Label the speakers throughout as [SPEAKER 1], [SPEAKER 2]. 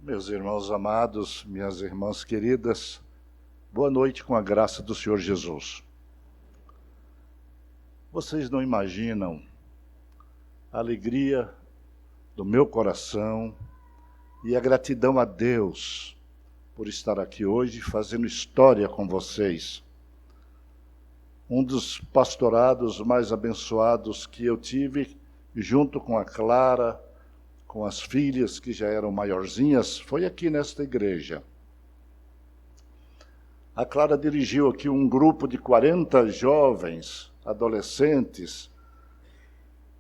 [SPEAKER 1] Meus irmãos amados, minhas irmãs queridas, boa noite com a graça do Senhor Jesus. Vocês não imaginam a alegria do meu coração e a gratidão a Deus por estar aqui hoje fazendo história com vocês. Um dos pastorados mais abençoados que eu tive, junto com a Clara, com as filhas que já eram maiorzinhas, foi aqui nesta igreja. A Clara dirigiu aqui um grupo de 40 jovens, adolescentes,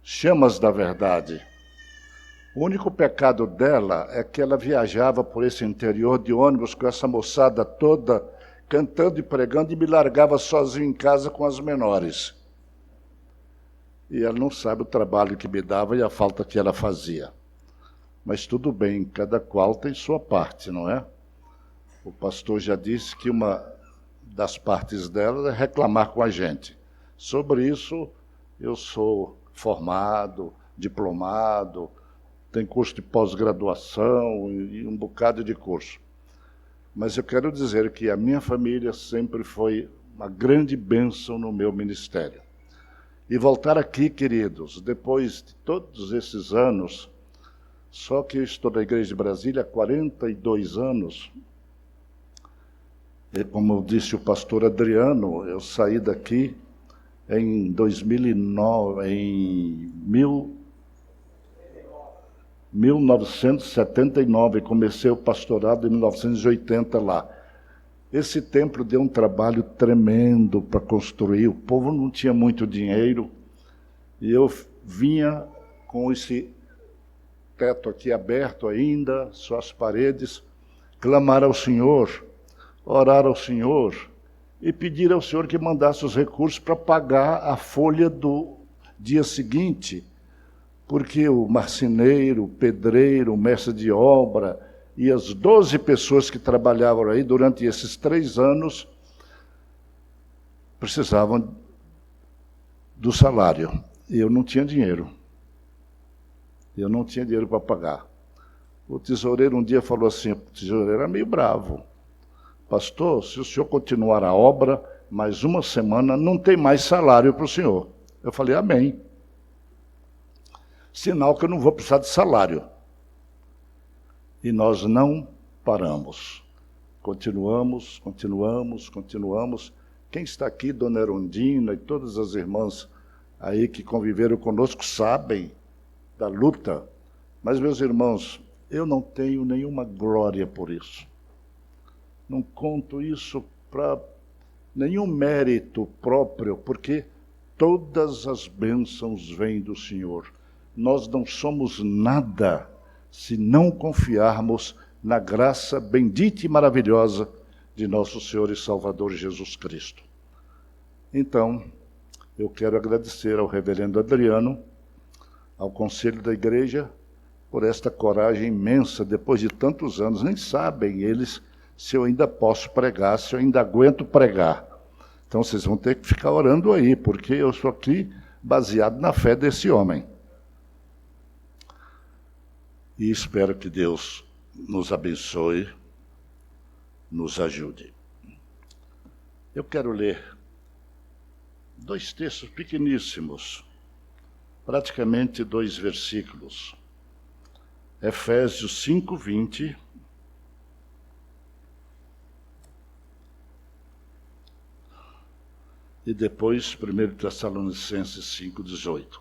[SPEAKER 1] chamas da verdade. O único pecado dela é que ela viajava por esse interior de ônibus com essa moçada toda, cantando e pregando, e me largava sozinho em casa com as menores. E ela não sabe o trabalho que me dava e a falta que ela fazia. Mas tudo bem, cada qual tem sua parte, não é? O pastor já disse que uma das partes dela é reclamar com a gente. Sobre isso, eu sou formado, diplomado, tenho curso de pós-graduação e um bocado de curso. Mas eu quero dizer que a minha família sempre foi uma grande bênção no meu ministério. E voltar aqui, queridos, depois de todos esses anos, só que eu estou na Igreja de Brasília há 42 anos. E como disse o pastor Adriano, eu saí daqui em 2009, em 1979, comecei o pastorado em 1980 lá. Esse templo deu um trabalho tremendo para construir, o povo não tinha muito dinheiro, e eu vinha com esse teto aqui aberto ainda, só as paredes, clamar ao Senhor, orar ao Senhor e pedir ao Senhor que mandasse os recursos para pagar a folha do dia seguinte, porque o marceneiro, o pedreiro, o mestre de obra e as 12 pessoas que trabalhavam aí durante esses 3 anos precisavam do salário. E eu não tinha dinheiro. Eu não tinha dinheiro para pagar. O tesoureiro um dia falou assim, o tesoureiro era meio bravo. Pastor, se o senhor continuar a obra, mais uma semana, não tem mais salário para o senhor. Eu falei, amém. Sinal que eu não vou precisar de salário. E nós não paramos. Continuamos. Quem está aqui, Dona Erundina e todas as irmãs aí que conviveram conosco, sabem da luta, mas, meus irmãos, eu não tenho nenhuma glória por isso. Não conto isso para nenhum mérito próprio, porque todas as bênçãos vêm do Senhor. Nós não somos nada se não confiarmos na graça bendita e maravilhosa de nosso Senhor e Salvador Jesus Cristo. Então, eu quero agradecer ao reverendo Adriano, ao conselho da igreja, por esta coragem imensa, depois de tantos anos. Nem sabem eles se eu ainda posso pregar, se eu ainda aguento pregar. Então vocês vão ter que ficar orando aí, porque eu estou aqui baseado na fé desse homem. E espero que Deus nos abençoe, nos ajude. Eu quero ler 2 textos pequeníssimos, praticamente 2 versículos. Efésios 5:20 e depois 1 Tessalonicenses 5:18.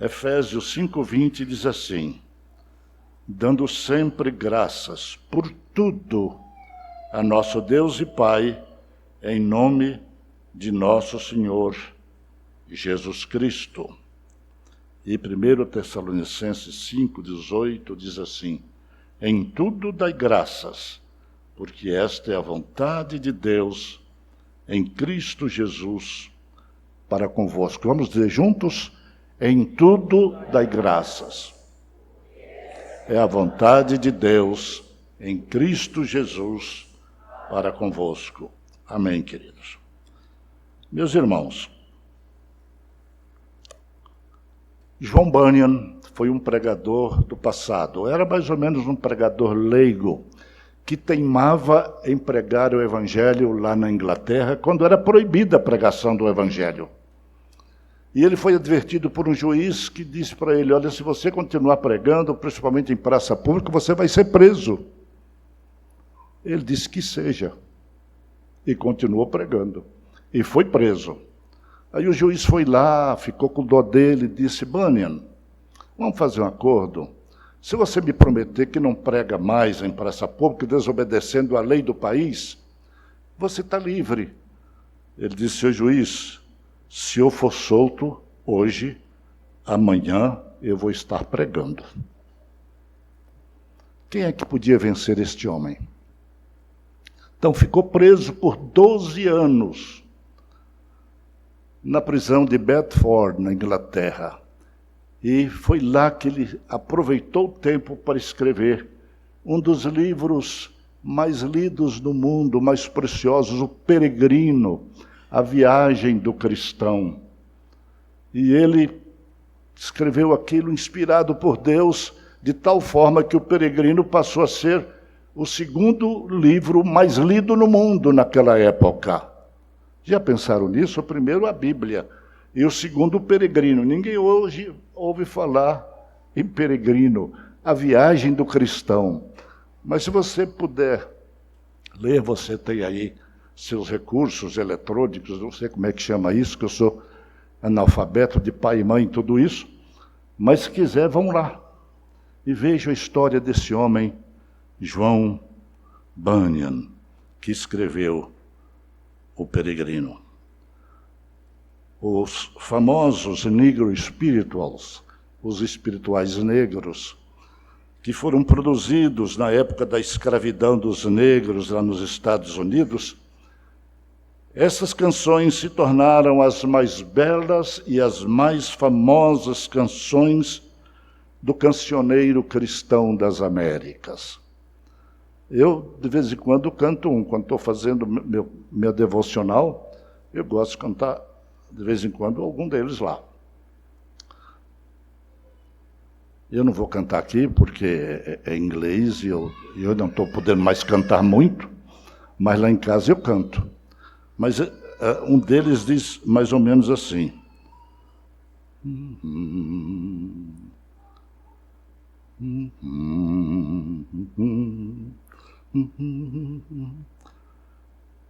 [SPEAKER 1] Efésios 5:20 diz assim: dando sempre graças por tudo a nosso Deus e Pai, em nome de nosso Senhor Jesus Cristo. E 1 Tessalonicenses 5:18 diz assim: em tudo dai graças, porque esta é a vontade de Deus em Cristo Jesus para convosco. Vamos dizer juntos? Em tudo dai graças. É a vontade de Deus em Cristo Jesus para convosco. Amém, queridos. Meus irmãos, João Bunyan foi um pregador do passado. Era mais ou menos um pregador leigo, que teimava em pregar o evangelho lá na Inglaterra, quando era proibida a pregação do evangelho. E ele foi advertido por um juiz que disse para ele: olha, se você continuar pregando, principalmente em praça pública, você vai ser preso. Ele disse que seja. E continuou pregando. E foi preso. Aí o juiz foi lá, ficou com dó dele, e disse: Bunyan, vamos fazer um acordo. Se você me prometer que não prega mais em praça pública, desobedecendo a lei do país, você está livre. Ele disse: seu juiz, se eu for solto hoje, amanhã eu vou estar pregando. Quem é que podia vencer este homem? Então ficou preso por 12 anos na prisão de Bedford, na Inglaterra. E foi lá que ele aproveitou o tempo para escrever um dos livros mais lidos no mundo, mais preciosos, O Peregrino, A Viagem do Cristão. E ele escreveu aquilo inspirado por Deus, de tal forma que O Peregrino passou a ser o segundo livro mais lido no mundo naquela época. Já pensaram nisso? O primeiro, a Bíblia, e o segundo, O Peregrino. Ninguém hoje ouve falar em Peregrino, A Viagem do Cristão. Mas se você puder ler, você tem aí seus recursos eletrônicos, não sei como é que chama isso, que eu sou analfabeto de pai e mãe, tudo isso. Mas se quiser, vão lá e vejam a história desse homem, João Bunyan, que escreveu O Peregrino. Os famosos negro spirituals, os espirituais negros, que foram produzidos na época da escravidão dos negros lá nos Estados Unidos, essas canções se tornaram as mais belas e as mais famosas canções do cancioneiro cristão das Américas. Eu, de vez em quando, canto um. Quando estou fazendo meu devocional, eu gosto de cantar, de vez em quando, algum deles lá. Eu não vou cantar aqui, porque é inglês e eu não estou podendo mais cantar muito, mas lá em casa eu canto. Mas um deles diz mais ou menos assim.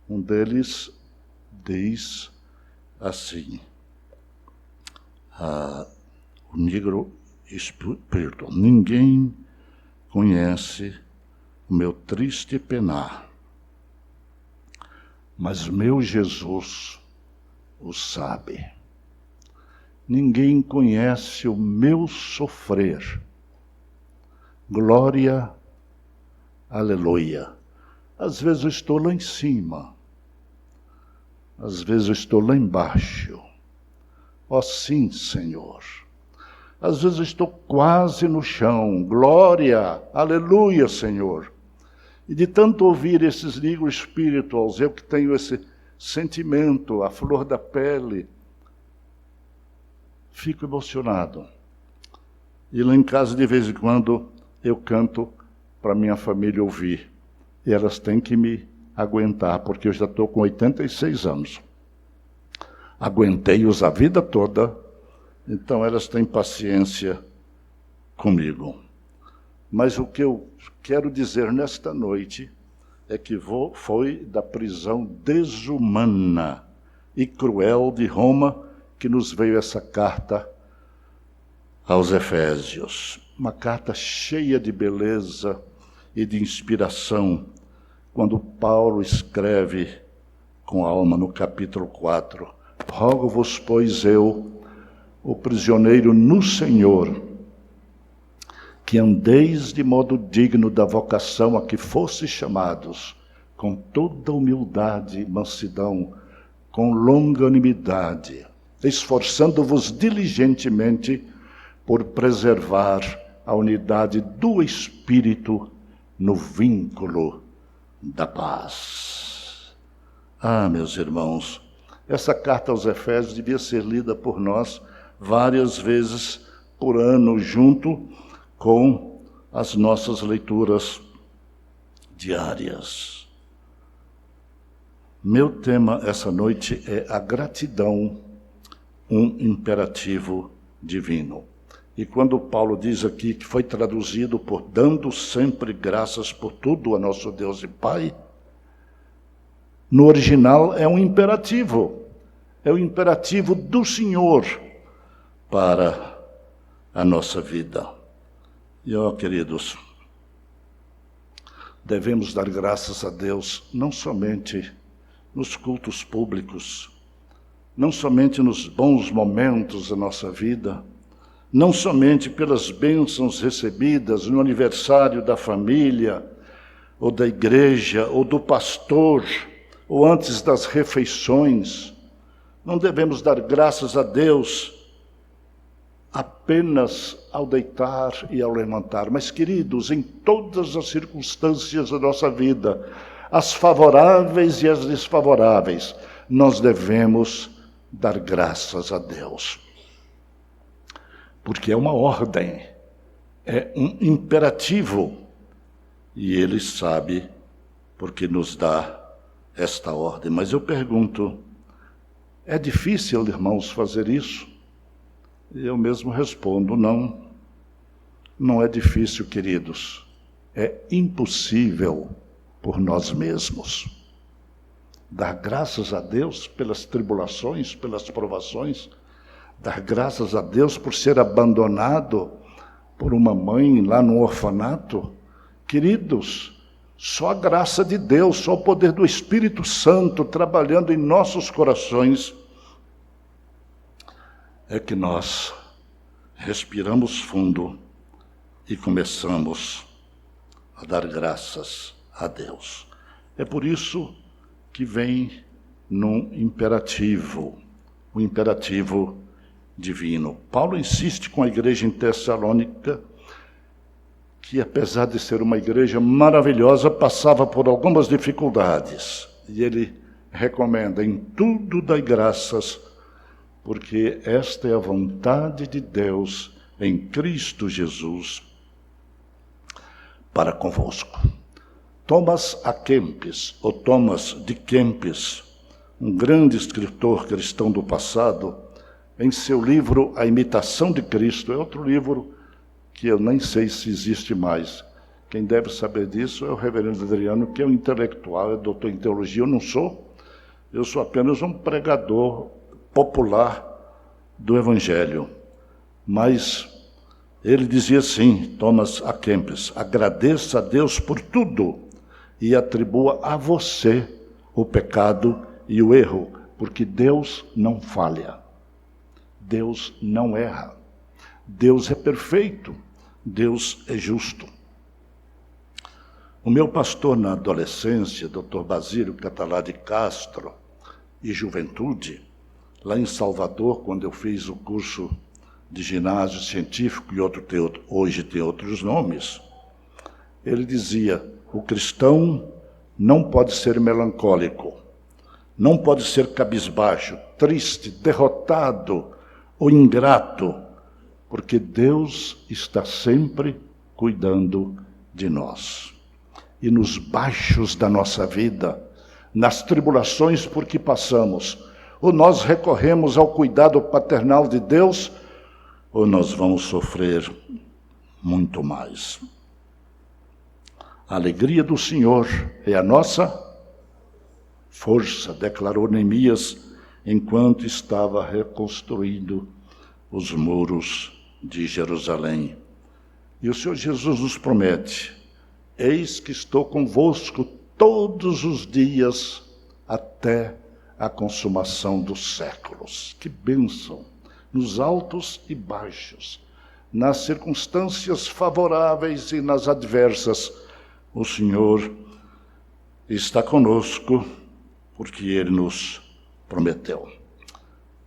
[SPEAKER 1] Um deles diz assim: o negro espírito, ninguém conhece o meu triste penar, mas meu Jesus o sabe. Ninguém conhece o meu sofrer. Glória, aleluia. Às vezes eu estou lá em cima, às vezes eu estou lá embaixo. Ó sim, Senhor. Às vezes eu estou quase no chão. Glória, aleluia, Senhor. E de tanto ouvir esses negro spirituals, eu que tenho esse sentimento, a flor da pele, fico emocionado. E lá em casa, de vez em quando, eu canto para minha família ouvir. E elas têm que me aguentar, porque eu já estou com 86 anos. Aguentei-os a vida toda, então elas têm paciência comigo. Mas o que eu quero dizer nesta noite é que foi da prisão desumana e cruel de Roma que nos veio essa carta aos Efésios. Uma carta cheia de beleza e de inspiração, quando Paulo escreve com a alma no capítulo 4: rogo-vos, pois eu, o prisioneiro no Senhor, que andeis de modo digno da vocação a que fostes chamados, com toda humildade e mansidão, com longanimidade, esforçando-vos diligentemente por preservar a unidade do Espírito no vínculo da paz. Meus irmãos, essa carta aos Efésios devia ser lida por nós várias vezes por ano, junto com as nossas leituras diárias. Meu tema essa noite é a gratidão, um imperativo divino. E quando Paulo diz aqui que foi traduzido por dando sempre graças por tudo a nosso Deus e Pai, no original é um imperativo. É o imperativo do Senhor para a nossa vida. E, ó, queridos, devemos dar graças a Deus não somente nos cultos públicos, não somente nos bons momentos da nossa vida, não somente pelas bênçãos recebidas no aniversário da família, ou da igreja, ou do pastor, ou antes das refeições. Não devemos dar graças a Deus apenas ao deitar e ao levantar, mas, queridos, em todas as circunstâncias da nossa vida, as favoráveis e as desfavoráveis, nós devemos dar graças a Deus. Porque é uma ordem, é um imperativo, e Ele sabe porque nos dá esta ordem. Mas eu pergunto, é difícil, irmãos, fazer isso? E eu mesmo respondo, não é difícil, queridos, é impossível por nós mesmos. Dar graças a Deus pelas tribulações, pelas provações, dar graças a Deus por ser abandonado por uma mãe lá no orfanato. Queridos, só a graça de Deus, só o poder do Espírito Santo trabalhando em nossos corações é que nós respiramos fundo e começamos a dar graças a Deus. É por isso que vem num imperativo, o imperativo divino. Paulo insiste com a igreja em Tessalônica, que apesar de ser uma igreja maravilhosa, passava por algumas dificuldades. E ele recomenda, em tudo dai graças, porque esta é a vontade de Deus em Cristo Jesus para convosco. Thomas à Kempis, ou Thomas de Kempis, um grande escritor cristão do passado, em seu livro A Imitação de Cristo, é outro livro que eu nem sei se existe mais. Quem deve saber disso é o reverendo Adriano, que é um intelectual, é doutor em teologia. Eu sou apenas um pregador popular do Evangelho. Mas ele dizia assim, Thomas à Kempis, agradeça a Deus por tudo e atribua a você o pecado e o erro, porque Deus não falha, Deus não erra, Deus é perfeito, Deus é justo. O meu pastor na adolescência, Dr. Basílio Catalá de Castro, e juventude, lá em Salvador, quando eu fiz o curso de ginásio científico, e hoje tem outros nomes, ele dizia, o cristão não pode ser melancólico, não pode ser cabisbaixo, triste, derrotado ou ingrato, porque Deus está sempre cuidando de nós. E nos baixos da nossa vida, nas tribulações por que passamos, ou nós recorremos ao cuidado paternal de Deus, ou nós vamos sofrer muito mais. A alegria do Senhor é a nossa força, declarou Neemias, enquanto estava reconstruindo os muros de Jerusalém. E o Senhor Jesus nos promete, eis que estou convosco todos os dias até a consumação dos séculos. Que bênção! Nos altos e baixos, nas circunstâncias favoráveis e nas adversas, o Senhor está conosco, porque Ele nos prometeu.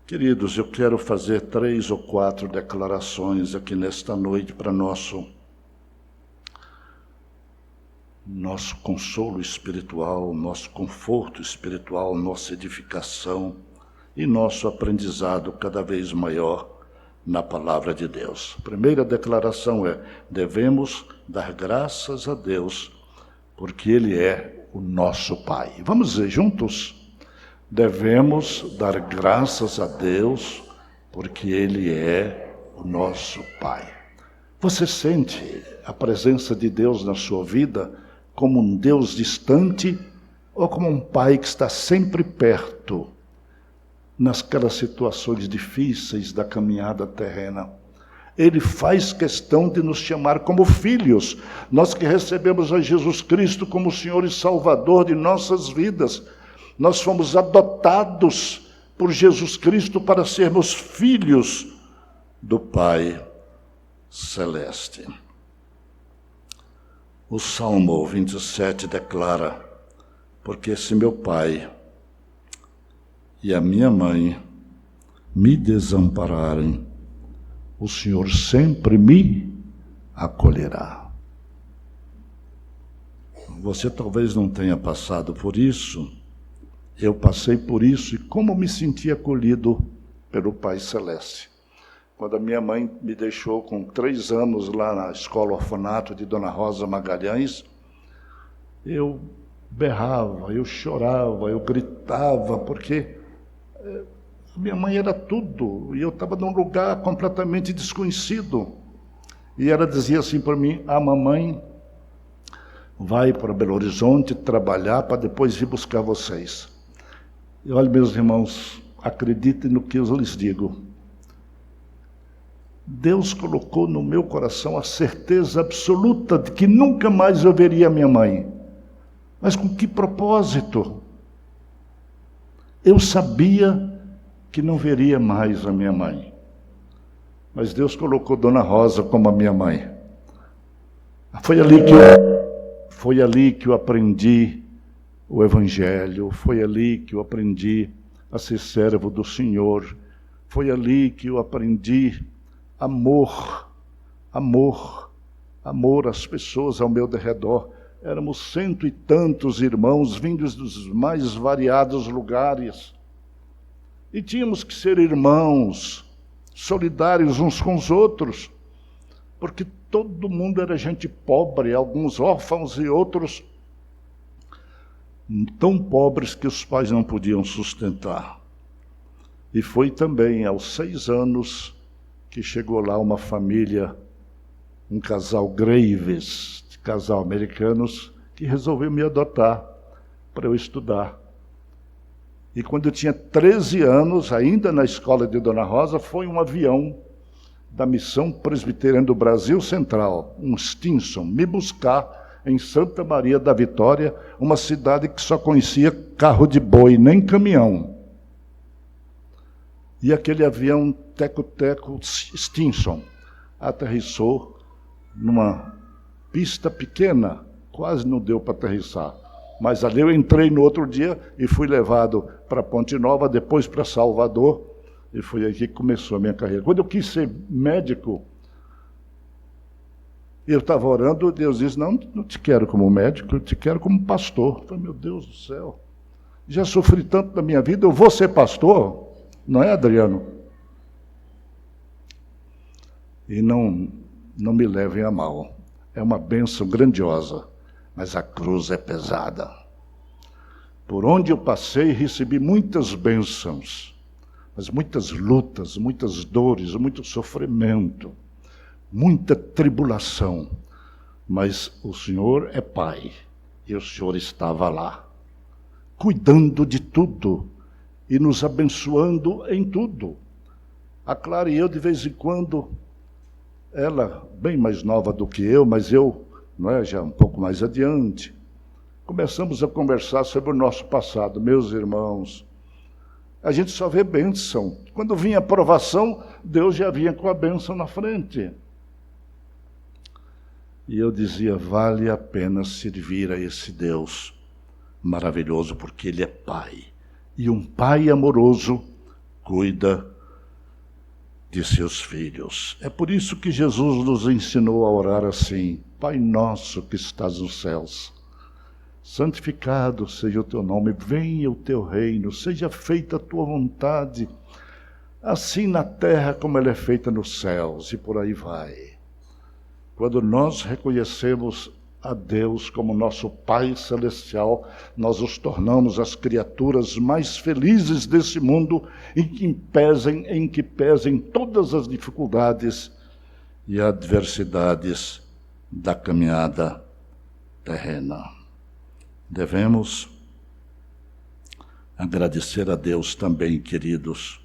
[SPEAKER 1] Queridos, eu quero fazer 3 ou 4 declarações aqui nesta noite para nosso consolo espiritual, nosso conforto espiritual, nossa edificação e nosso aprendizado cada vez maior na palavra de Deus. A primeira declaração é: devemos dar graças a Deus, porque Ele é o nosso Pai. Vamos dizer juntos? Devemos dar graças a Deus, porque Ele é o nosso Pai. Você sente a presença de Deus na sua vida como um Deus distante ou como um Pai que está sempre perto nasquelas situações difíceis da caminhada terrena? Ele faz questão de nos chamar como filhos. Nós que recebemos a Jesus Cristo como Senhor e Salvador de nossas vidas, nós fomos adotados por Jesus Cristo para sermos filhos do Pai Celeste. O Salmo 27 declara: porque se meu pai e a minha mãe me desampararem, o Senhor sempre me acolherá. Você talvez não tenha passado por isso. Eu passei por isso e como me senti acolhido pelo Pai Celeste. Quando a minha mãe me deixou com 3 anos lá na escola orfanato de Dona Rosa Magalhães, eu berrava, eu chorava, eu gritava, porque minha mãe era tudo, e eu estava num lugar completamente desconhecido. E ela dizia assim para mim: a mamãe vai para Belo Horizonte trabalhar para depois vir buscar vocês. E olha, meus irmãos, acreditem no que eu lhes digo. Deus colocou no meu coração a certeza absoluta de que nunca mais eu veria minha mãe. Mas com que propósito? Eu sabia que não veria mais a minha mãe. Mas Deus colocou Dona Rosa como a minha mãe. Foi ali que eu aprendi o Evangelho, foi ali que eu aprendi a ser servo do Senhor, foi ali que eu aprendi amor às pessoas ao meu derredor. Éramos 100 e tantos irmãos, vindos dos mais variados lugares. E tínhamos que ser irmãos, solidários uns com os outros, porque todo mundo era gente pobre, alguns órfãos e outros tão pobres que os pais não podiam sustentar. E foi também aos 6 anos que chegou lá uma família, um casal Graves, casal americanos, que resolveu me adotar para eu estudar. E quando eu tinha 13 anos, ainda na escola de Dona Rosa, foi um avião da Missão Presbiteriana do Brasil Central, um Stinson, me buscar em Santa Maria da Vitória, uma cidade que só conhecia carro de boi, nem caminhão. E aquele avião teco-teco Stinson aterrissou numa pista pequena, quase não deu para aterrissar. Mas ali eu entrei no outro dia e fui levado para Ponte Nova, depois para Salvador, e foi aí que começou a minha carreira. Quando eu quis ser médico, eu estava orando, Deus disse: não te quero como médico, eu te quero como pastor. Eu falei: meu Deus do céu, já sofri tanto na minha vida, eu vou ser pastor? Não é, Adriano? E não me levem a mal. É uma bênção grandiosa, mas a cruz é pesada. Por onde eu passei, recebi muitas bênçãos, mas muitas lutas, muitas dores, muito sofrimento, muita tribulação. Mas o Senhor é Pai, e o Senhor estava lá, cuidando de tudo e nos abençoando em tudo. A Clara e eu, de vez em quando, ela bem mais nova do que eu, mas eu, já um pouco mais adiante, começamos a conversar sobre o nosso passado. Meus irmãos, a gente só vê bênção. Quando vinha a provação, Deus já vinha com a bênção na frente. E eu dizia: vale a pena servir a esse Deus maravilhoso, porque Ele é Pai. E um Pai amoroso cuida de seus filhos. É por isso que Jesus nos ensinou a orar assim: Pai nosso que estás nos céus, santificado seja o teu nome, venha o teu reino, seja feita a tua vontade, assim na terra como ela é feita nos céus, e por aí vai. Quando nós reconhecemos a Deus como nosso Pai Celestial, nós os tornamos as criaturas mais felizes desse mundo, em que pesem todas as dificuldades e adversidades da caminhada terrena. Devemos agradecer a Deus também, queridos,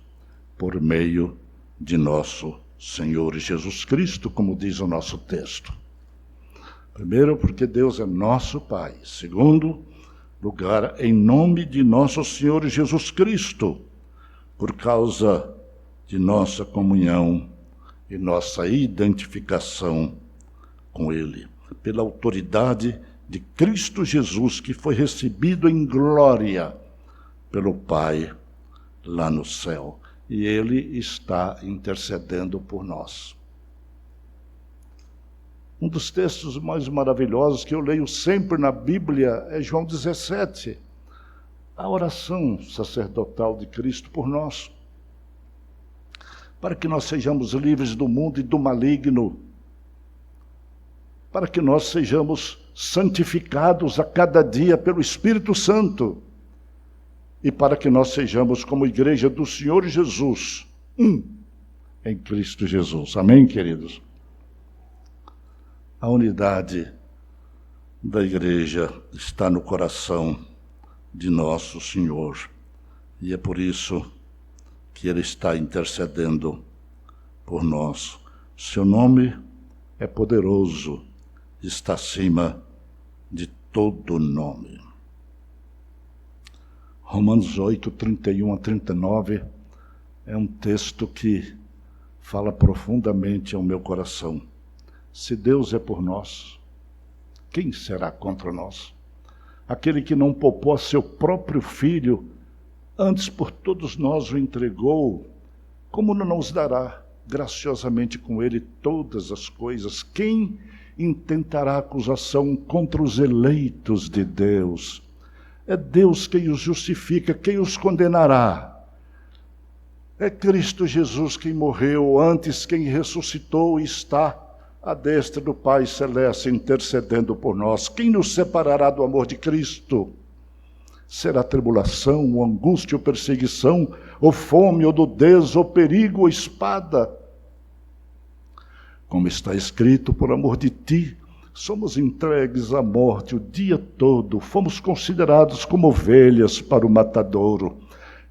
[SPEAKER 1] por meio de nosso Senhor Jesus Cristo, como diz o nosso texto. Primeiro, porque Deus é nosso Pai. Segundo lugar, em nome de nosso Senhor Jesus Cristo, por causa de nossa comunhão e nossa identificação com Ele, pela autoridade de Cristo Jesus, que foi recebido em glória pelo Pai lá no céu. E Ele está intercedendo por nós. Um dos textos mais maravilhosos que eu leio sempre na Bíblia é João 17, a oração sacerdotal de Cristo por nós, para que nós sejamos livres do mundo e do maligno, para que nós sejamos santificados a cada dia pelo Espírito Santo, e para que nós sejamos como igreja do Senhor Jesus, em Cristo Jesus. Amém, queridos? A unidade da igreja está no coração de nosso Senhor, e é por isso que Ele está intercedendo por nós. Seu nome é poderoso, está acima de todo nome. Romanos 8, 31 a 39, é um texto que fala profundamente ao meu coração. Se Deus é por nós, quem será contra nós? Aquele que não poupou a seu próprio Filho, antes por todos nós o entregou, como não nos dará graciosamente com Ele todas as coisas? Quem intentará acusação contra os eleitos de Deus? É Deus quem os justifica, quem os condenará. É Cristo Jesus quem morreu, antes quem ressuscitou e está à destra do Pai Celeste intercedendo por nós. Quem nos separará do amor de Cristo? Será tribulação, ou angústia, ou perseguição, ou fome, ou nudez, ou perigo, ou espada? Como está escrito, por amor de ti, somos entregues à morte o dia todo, fomos considerados como ovelhas para o matadouro.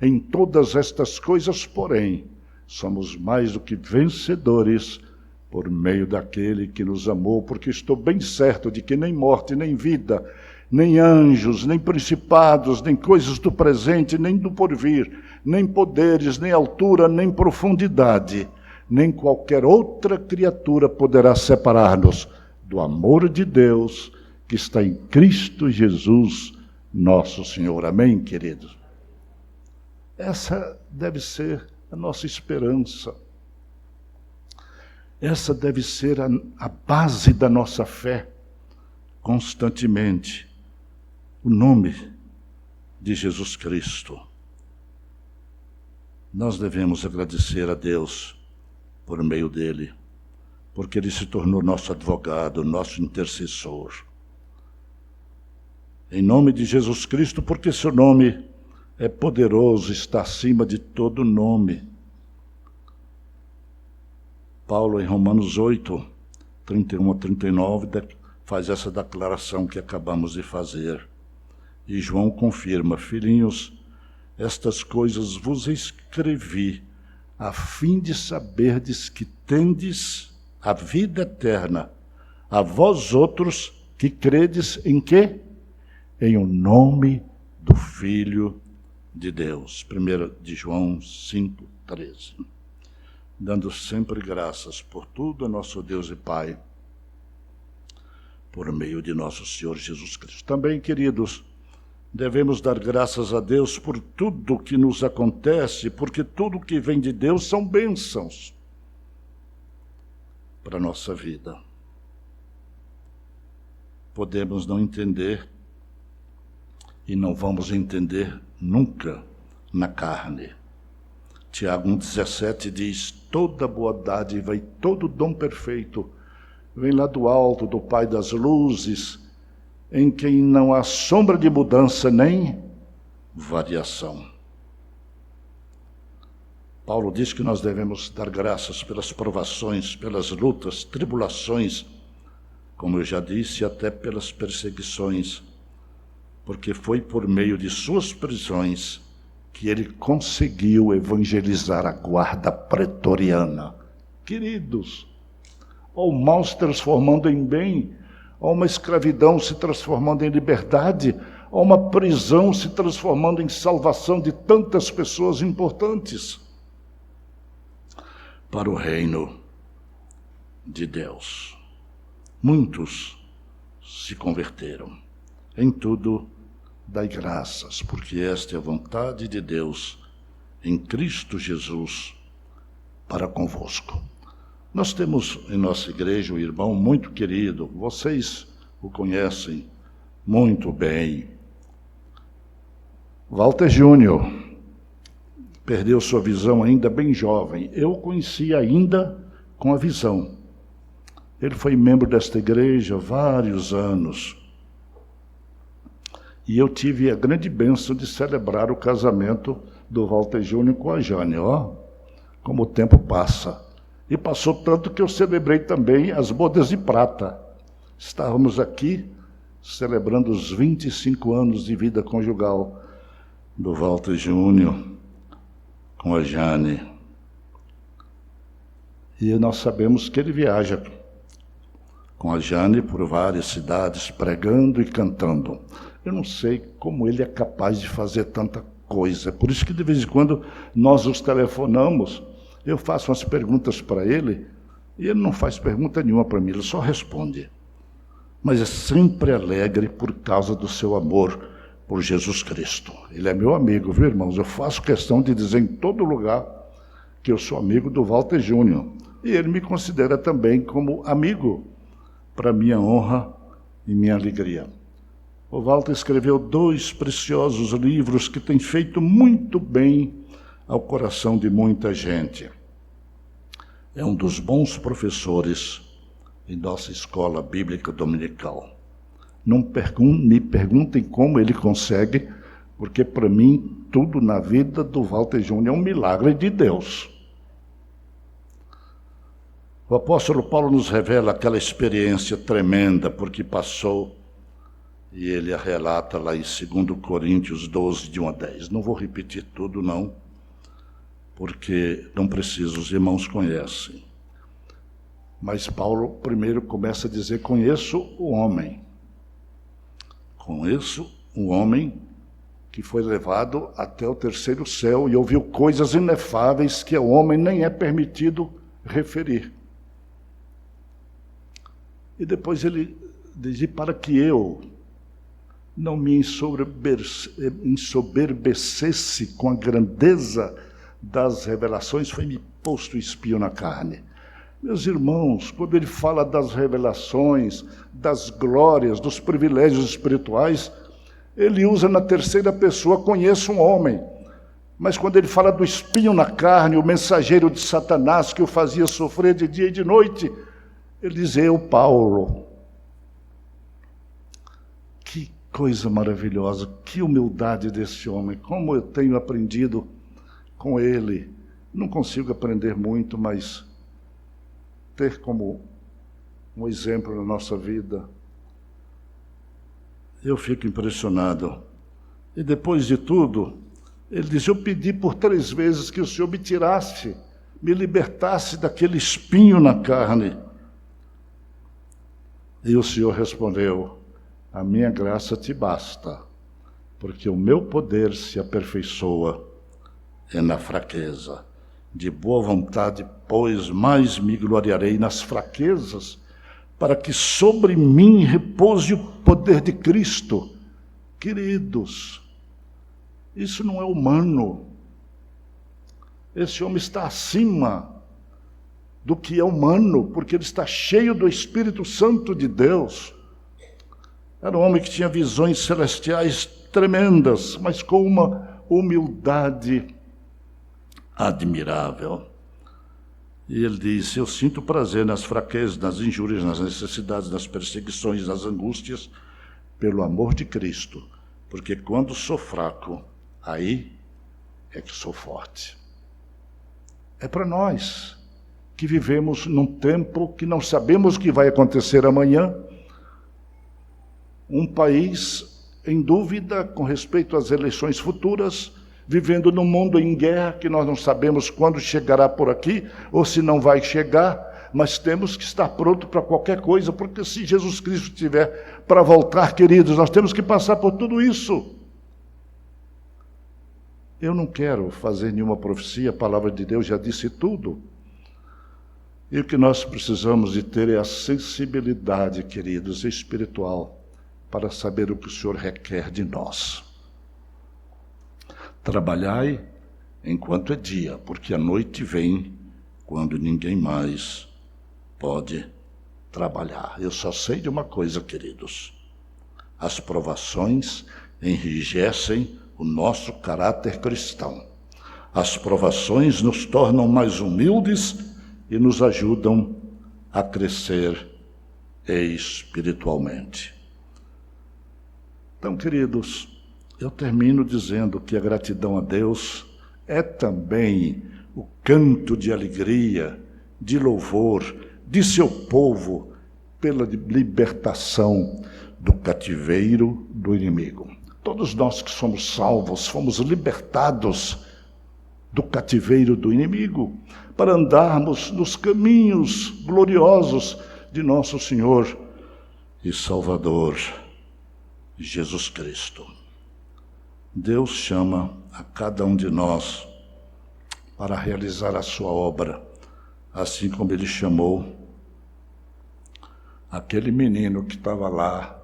[SPEAKER 1] Em todas estas coisas, porém, somos mais do que vencedores por meio daquele que nos amou, porque estou bem certo de que nem morte, nem vida, nem anjos, nem principados, nem coisas do presente, nem do porvir, nem poderes, nem altura, nem profundidade, nem qualquer outra criatura poderá separar-nos do amor de Deus que está em Cristo Jesus, nosso Senhor. Amém, queridos? Essa deve ser a nossa esperança. Essa deve ser a base da nossa fé, constantemente. O nome de Jesus Cristo. Nós devemos agradecer a Deus por meio dele, porque ele se tornou nosso advogado, nosso intercessor. Em nome de Jesus Cristo, porque seu nome é poderoso, está acima de todo nome. Paulo, em Romanos 8, 31 a 39, faz essa declaração que acabamos de fazer. E João confirma: filhinhos, estas coisas vos escrevi, a fim de saberdes que tendes a vida eterna, a vós outros que credes em quê? Em o nome do Filho de Deus. 1 de João 5, 13. Dando sempre graças por tudo a nosso Deus e Pai, por meio de nosso Senhor Jesus Cristo. Também, queridos, devemos dar graças a Deus por tudo que nos acontece, porque tudo que vem de Deus são bênçãos para a nossa vida. Podemos não entender, e não vamos entender nunca na carne, Tiago 1,17 diz: toda boa dádiva e todo dom perfeito vem lá do alto, do Pai das luzes, em quem não há sombra de mudança nem variação. Paulo diz que nós devemos dar graças pelas provações, pelas lutas, tribulações, como eu já disse, até pelas perseguições, porque foi por meio de suas prisões que ele conseguiu evangelizar a guarda pretoriana. Queridos, ó o mal se transformando em bem, ó uma escravidão se transformando em liberdade, ó uma prisão se transformando em salvação de tantas pessoas importantes para o reino de Deus. Muitos se converteram. Em tudo, dai graças, porque esta é a vontade de Deus em Cristo Jesus para convosco. Nós temos em nossa igreja um irmão muito querido, vocês o conhecem muito bem. Walter Júnior perdeu sua visão ainda bem jovem. Eu o conheci ainda com a visão. Ele foi membro desta igreja há vários anos. E eu tive a grande bênção de celebrar o casamento do Walter Júnior com a Jane. Ó, como o tempo passa. E passou tanto que eu celebrei também as bodas de prata. Estávamos aqui celebrando os 25 anos de vida conjugal do Walter Júnior com a Jane. E nós sabemos que ele viaja com a Jane por várias cidades, pregando e cantando. Eu não sei como ele é capaz de fazer tanta coisa. Por isso que de vez em quando nós os telefonamos, eu faço umas perguntas para ele, e ele não faz pergunta nenhuma para mim, ele só responde. Mas é sempre alegre por causa do seu amor por Jesus Cristo. Ele é meu amigo, viu, irmãos? Eu faço questão de dizer em todo lugar que eu sou amigo do Walter Júnior. E ele me considera também como amigo, para minha honra e minha alegria. O Walter escreveu 2 preciosos livros que têm feito muito bem ao coração de muita gente. É um dos bons professores em nossa escola bíblica dominical. Não me perguntem como ele consegue, porque para mim tudo na vida do Walter Júnior é um milagre de Deus. O apóstolo Paulo nos revela aquela experiência tremenda por que passou, e ele a relata lá em 2 Coríntios 12, de 1 a 10. Não vou repetir tudo, não, porque não preciso, os irmãos conhecem. Mas Paulo primeiro começa a dizer: conheço o homem. Conheço um homem que foi levado até o 3º céu e ouviu coisas inefáveis que ao homem nem é permitido referir. E depois ele diz: para que eu não me ensoberbecesse com a grandeza das revelações, foi-me posto espinho na carne. Meus irmãos, quando ele fala das revelações, das glórias, dos privilégios espirituais, ele usa na 3ª pessoa, conheço um homem. Mas quando ele fala do espinho na carne, o mensageiro de Satanás que o fazia sofrer de dia e de noite, ele diz: eu, Paulo. Que coisa maravilhosa, que humildade desse homem, como eu tenho aprendido com ele. Não consigo aprender muito, mas ter como um exemplo na nossa vida, eu fico impressionado. E depois de tudo, ele diz: eu pedi por 3 vezes que o Senhor me tirasse, me libertasse daquele espinho na carne. E o Senhor respondeu: a minha graça te basta, porque o meu poder se aperfeiçoa na fraqueza. De boa vontade, pois, mais me gloriarei nas fraquezas, para que sobre mim repouse o poder de Cristo. Queridos, isso não é humano. Esse homem está acima do que é humano, porque ele está cheio do Espírito Santo de Deus. Era um homem que tinha visões celestiais tremendas, mas com uma humildade admirável. E ele disse: eu sinto prazer nas fraquezas, nas injúrias, nas necessidades, nas perseguições, nas angústias, pelo amor de Cristo, porque quando sou fraco, aí é que sou forte. É para nós que vivemos num tempo que não sabemos o que vai acontecer amanhã, um país em dúvida com respeito às eleições futuras, vivendo num mundo em guerra que nós não sabemos quando chegará por aqui ou se não vai chegar, mas temos que estar pronto para qualquer coisa, porque se Jesus Cristo estiver para voltar, queridos, nós temos que passar por tudo isso. Eu não quero fazer nenhuma profecia, a palavra de Deus já disse tudo. E o que nós precisamos de ter é a sensibilidade, queridos, espiritual, para saber o que o Senhor requer de nós. Trabalhai enquanto é dia, porque a noite vem quando ninguém mais pode trabalhar. Eu só sei de uma coisa, queridos: as provações enrijecem o nosso caráter cristão. As provações nos tornam mais humildes e nos ajudam a crescer espiritualmente. Então, queridos, eu termino dizendo que a gratidão a Deus é também o canto de alegria, de louvor de seu povo pela libertação do cativeiro do inimigo. Todos nós que somos salvos, fomos libertados do cativeiro do inimigo, para andarmos nos caminhos gloriosos de nosso Senhor e Salvador, Jesus Cristo. Deus chama a cada um de nós para realizar a sua obra, assim como Ele chamou aquele menino que estava lá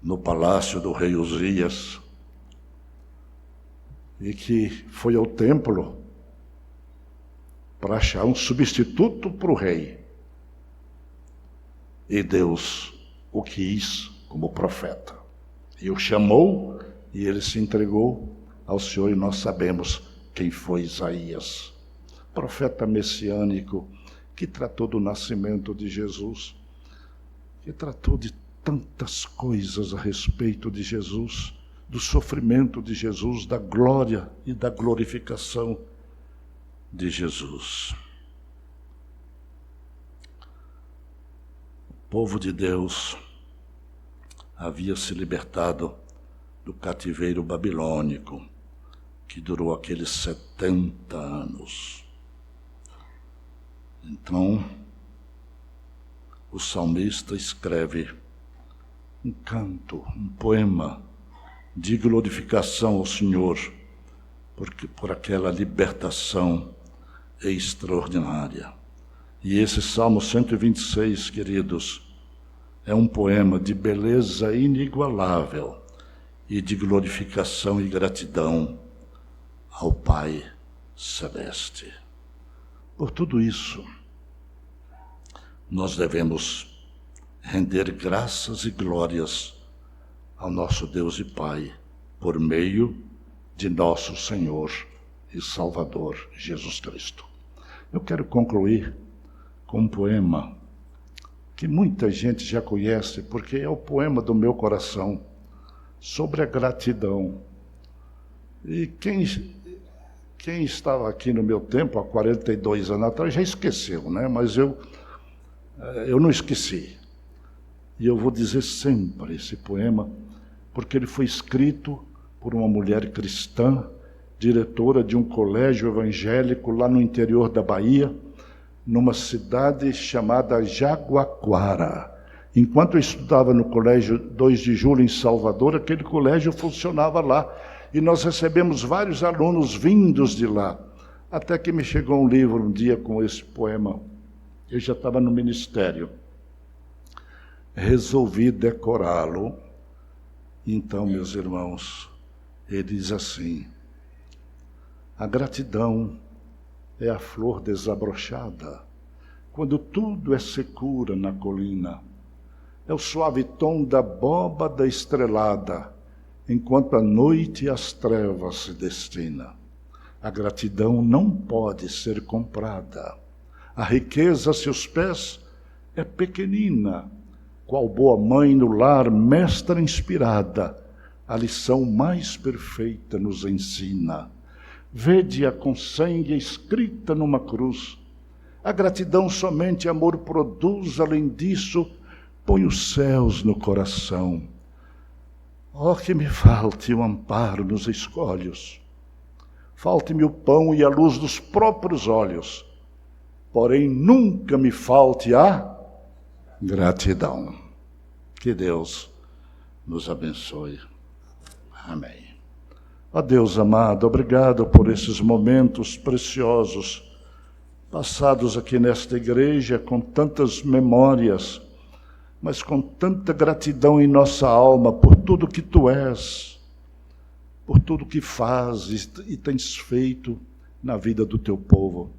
[SPEAKER 1] no palácio do rei Uzias e que foi ao templo para achar um substituto para o rei. E Deus o quis como profeta. E o chamou e ele se entregou ao Senhor, e nós sabemos quem foi Isaías, profeta messiânico que tratou do nascimento de Jesus, que tratou de tantas coisas a respeito de Jesus, do sofrimento de Jesus, da glória e da glorificação de Jesus. O povo de Deus havia se libertado do cativeiro babilônico, que durou aqueles 70 anos. Então, o salmista escreve um canto, um poema de glorificação ao Senhor, porque por aquela libertação extraordinária. E esse Salmo 126, queridos, é um poema de beleza inigualável e de glorificação e gratidão ao Pai Celeste. Por tudo isso, nós devemos render graças e glórias ao nosso Deus e Pai, por meio de nosso Senhor e Salvador Jesus Cristo. Eu quero concluir com um poema que muita gente já conhece, porque é o poema do meu coração, sobre a gratidão. E quem estava aqui no meu tempo, há 42 anos atrás, já esqueceu, né? Mas eu não esqueci. E eu vou dizer sempre esse poema, porque ele foi escrito por uma mulher cristã, diretora de um colégio evangélico lá no interior da Bahia, numa cidade chamada Jaguaquara. Enquanto eu estudava no colégio 2 de Julho em Salvador, aquele colégio funcionava lá, e nós recebemos vários alunos vindos de lá, até que me chegou um livro um dia com esse poema. Eu já estava no ministério. Resolvi decorá-lo. Então, meus irmãos, ele diz assim: a gratidão é a flor desabrochada, quando tudo é secura na colina. É o suave tom da abóbada estrelada, enquanto a noite e as trevas se destina. A gratidão não pode ser comprada. A riqueza a seus pés é pequenina. Qual boa mãe no lar, mestra inspirada, a lição mais perfeita nos ensina. Vede-a com sangue escrita numa cruz. A gratidão somente amor produz, além disso, põe os céus no coração. Oh, que me falte o amparo nos escolhos, falte-me o pão e a luz dos próprios olhos, porém nunca me falte a gratidão. Que Deus nos abençoe. Amém. Ó Deus amado, obrigado por esses momentos preciosos passados aqui nesta igreja com tantas memórias, mas com tanta gratidão em nossa alma por tudo que Tu és, por tudo que fazes e tens feito na vida do Teu povo.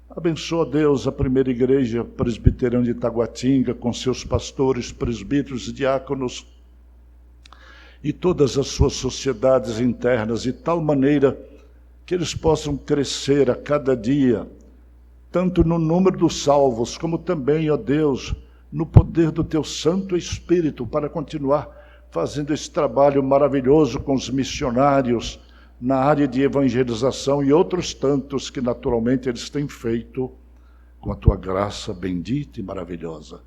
[SPEAKER 1] Abençoa, Deus, a primeira igreja presbiteriana de Taguatinga, com seus pastores, presbíteros e diáconos, e todas as suas sociedades internas, de tal maneira que eles possam crescer a cada dia, tanto no número dos salvos, como também, ó Deus, no poder do Teu Santo Espírito, para continuar fazendo esse trabalho maravilhoso com os missionários na área de evangelização e outros tantos que naturalmente eles têm feito com a Tua graça bendita e maravilhosa.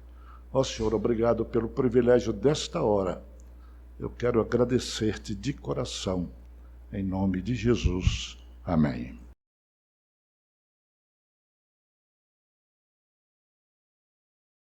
[SPEAKER 1] Ó Senhor, obrigado pelo privilégio desta hora. Eu quero agradecer-te de coração, em nome de Jesus. Amém.